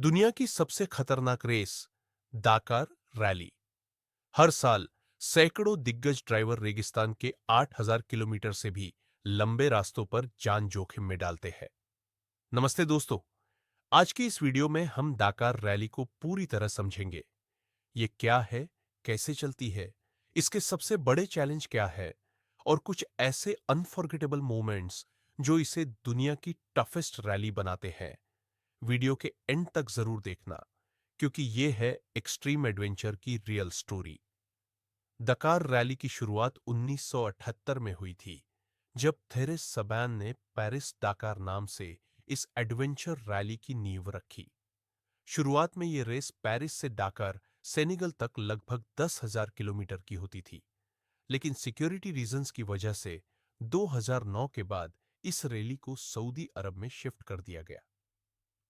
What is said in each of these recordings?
दुनिया की सबसे खतरनाक रेस दाकार रैली। हर साल सैकड़ों दिग्गज ड्राइवर रेगिस्तान के 8,000 किलोमीटर से भी लंबे रास्तों पर जान जोखिम में डालते हैं। नमस्ते दोस्तों, आज की इस वीडियो में हम दाकार रैली को पूरी तरह समझेंगे। ये क्या है, कैसे चलती है, इसके सबसे बड़े चैलेंज क्या है और कुछ ऐसे अनफॉरगेटेबल मोमेंट्स जो इसे दुनिया की टफेस्ट रैली बनाते हैं। वीडियो के एंड तक जरूर देखना, क्योंकि ये है एक्सट्रीम एडवेंचर की रियल स्टोरी। दकार रैली की शुरुआत 1978 में हुई थी, जब थेरेस सबैन ने पेरिस दाकार नाम से इस एडवेंचर रैली की नींव रखी। शुरुआत में ये रेस पेरिस से डाकर सेनेगल तक लगभग 10,000 किलोमीटर की होती थी, लेकिन सिक्योरिटी रीजंस की वजह से 2009 के बाद इस रैली को सऊदी अरब में शिफ्ट कर दिया गया।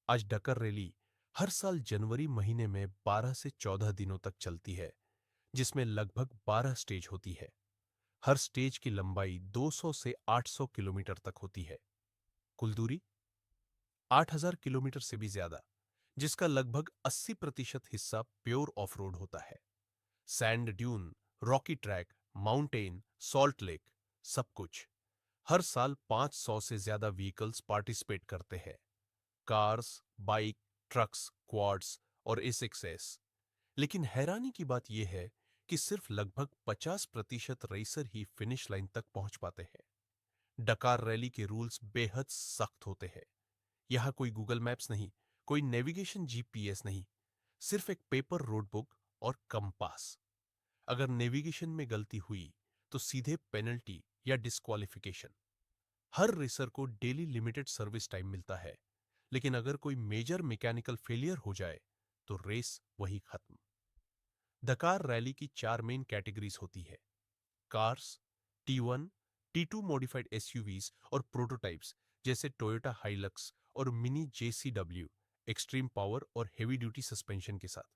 आज डकर रैली हर साल जनवरी महीने में 12 से 14 दिनों तक चलती है, जिसमें लगभग 12 स्टेज होती है। हर स्टेज की लंबाई 200 से 800 किलोमीटर तक होती है। कुल दूरी 8,000 किलोमीटर से भी ज्यादा, जिसका लगभग 80% हिस्सा प्योर ऑफ रोड होता है। Sand dune, Rocky track, mountain, salt lake, सब कुछ। हर साल 500 से ज्यादा व्हीकल्स पार्टिसिपेट करते हैं। कार्स, बाइक, ट्रक्स, क्वाड्स और एसएक्सएस। लेकिन हैरानी की बात यह है कि सिर्फ लगभग 50% रेसर ही फिनिश लाइन तक पहुंच पाते हैं। डकार रैली के रूल्स बेहद सख्त होते हैं। यहां कोई गूगल मैप्स नहीं, कोई नेविगेशन जीपीएस नहीं, सिर्फ एक पेपर रोड बुक और कंपास। अगर नेविगेशन में गलती हुई तो सीधे पेनल्टी या डिस्क्वालिफिकेशन। हर रेसर को डेली लिमिटेड सर्विस टाइम मिलता है, लेकिन अगर कोई मेजर मैकेनिकल फेलियर हो जाए तो रेस वही खत्म। दकार रैली की 4 मेन कैटेगरीज होती है: cars, T1, T2 modified SUVs और प्रोटोटाइप्स जैसे टोयोटा हाइलक्स और मिनी जेसीडब्ल्यू, एक्सट्रीम पावर और हेवी ड्यूटी सस्पेंशन के साथ।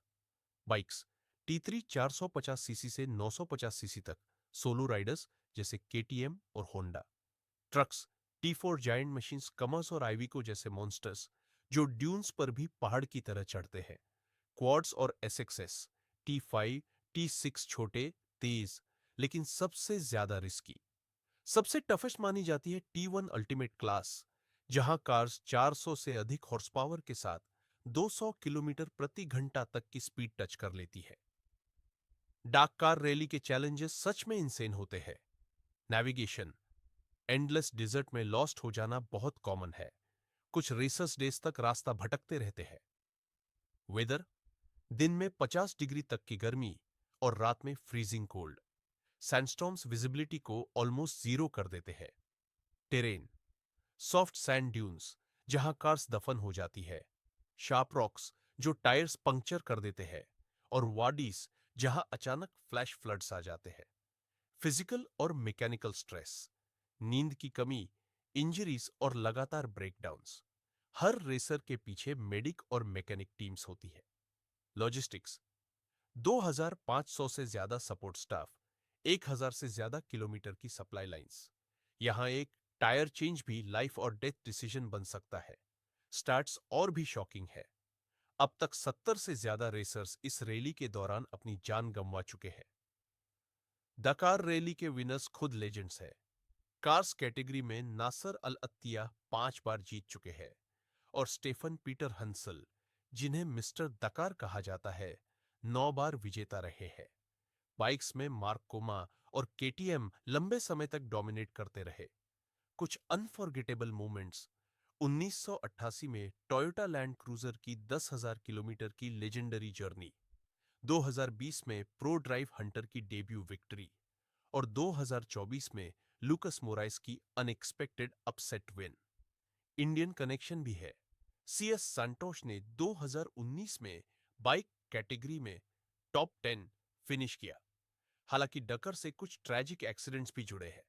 बाइक्स T3 450 सीसी से 950 सीसी तक, सोलो राइडर्स जैसे केटीएम और Honda. Trucks T4 giant machines commerce और आईविको जैसे मॉन्स्टर्स, जो ड्यून्स पर भी पहाड़ की तरह चढ़ते हैं। क्वाड्स और एसएक्सएस T5, T6 छोटे, तेज, लेकिन सबसे ज्यादा रिस्की। सबसे टफेस्ट मानी जाती है T1 अल्टीमेट क्लास, जहां कार्स 400 से अधिक हॉर्स पावर के साथ 200 किलोमीटर प्रति घंटा तक की स्पीड टच कर लेती है। डार्क कार रैली के चैलेंजेस सच में इंसेन होते हैं। नेविगेशन, एंडलेस डिजर्ट में लॉस्ट हो जाना बहुत कॉमन है। कुछ रेसर्स डेज तक रास्ता भटकते रहते हैं। वेदर, दिन में 50 डिग्री तक की गर्मी और रात में फ्रीजिंग कोल्ड। सैंडस्टॉर्म्स विजिबिलिटी को ऑलमोस्ट जीरो कर देते हैं। टेरेन, सॉफ्ट सैंड ड्यून्स जहां कार्स दफन हो जाती है। शार्प रॉक्स जो टायर्स पंक्चर कर देते हैं। और वाडीज जहां अचानक फ्लैश फ्लड्स आ जाते हैं। फिजिकल और मैकेनिकल स्ट्रेस, नींद की कमी, इंजरीज और लगातार ब्रेकडाउन्स। हर रेसर के पीछे मेडिक और मैकेनिक टीम्स होती है। लॉजिस्टिक्स, 2,500 से ज्यादा सपोर्ट स्टाफ, 1,000 से ज्यादा किलोमीटर की सप्लाई लाइंस। यहां एक टायर चेंज भी लाइफ और डेथ डिसीजन बन सकता है। स्टार्ट्स और भी शॉकिंग है। अब तक 70 से ज्यादा रेसर्स इस रैली के दौरान अपनी जान गंवा चुके हैं। दकार रैली के विनर्स खुद लेजेंड्स हैं। कार्स कैटेगरी में नासर अल अत्तिया 5 बार जीत चुके हैं, और स्टेफन पीटर हंसल, जिन्हें मिस्टर दकार कहा जाता है, 9 बार विजेता रहे हैं। बाइक्स में मार्क कोमा और केटीएम लंबे समय तक डोमिनेट करते रहे। कुछ अनफॉरगेटेबल मोमेंट्स: 1988 में टोयोटा लैंड क्रूजर की 10,000 किलोमीटर की लेजेंडरी जर्नी, 2020 में प्रो ड्राइव हंटर की डेब्यू विक्ट्री, और 2024 में लुकस मोराइस की unexpected upset win. Indian connection भी है। सीएस संतोष ने 2019 में बाइक कैटेगरी में टॉप 10 फिनिश किया। हालांकि डकर से कुछ ट्रैजिक एक्सीडेंट्स भी जुड़े हैं।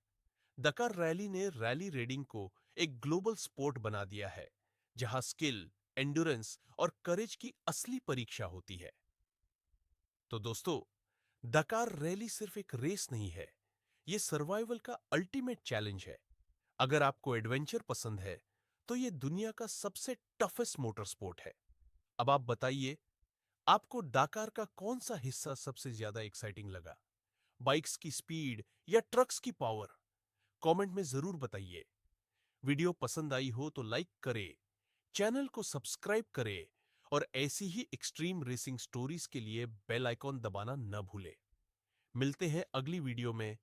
डकर रैली ने रैली रेडिंग को एक ग्लोबल स्पोर्ट बना दिया है, जहां स्किल, एंडुरेंस और करेज की असली परीक्षा होती है। तो दोस्तों, डकार रैली सिर्फ एक रेस नहीं है, ये सर्वाइवल का अल्टीमेट चैलेंज है। अगर आपको एडवेंचर पसंद है, तो ये दुनिया का सबसे टफेस्ट मोटर स्पोर्ट है। अब आप बताइए, आपको डाकार का कौन सा हिस्सा सबसे ज्यादा एक्साइटिंग लगा? बाइक्स की स्पीड या ट्रक्स की पावर? कमेंट में जरूर बताइए। वीडियो पसंद आई हो तो लाइक करें, चैनल को सब्सक्राइब करें और ऐसी ही एक्सट्रीम रेसिंग स्टोरीज के लिए बेल आइकॉन दबाना न भूलें। मिलते हैं अगली वीडियो में।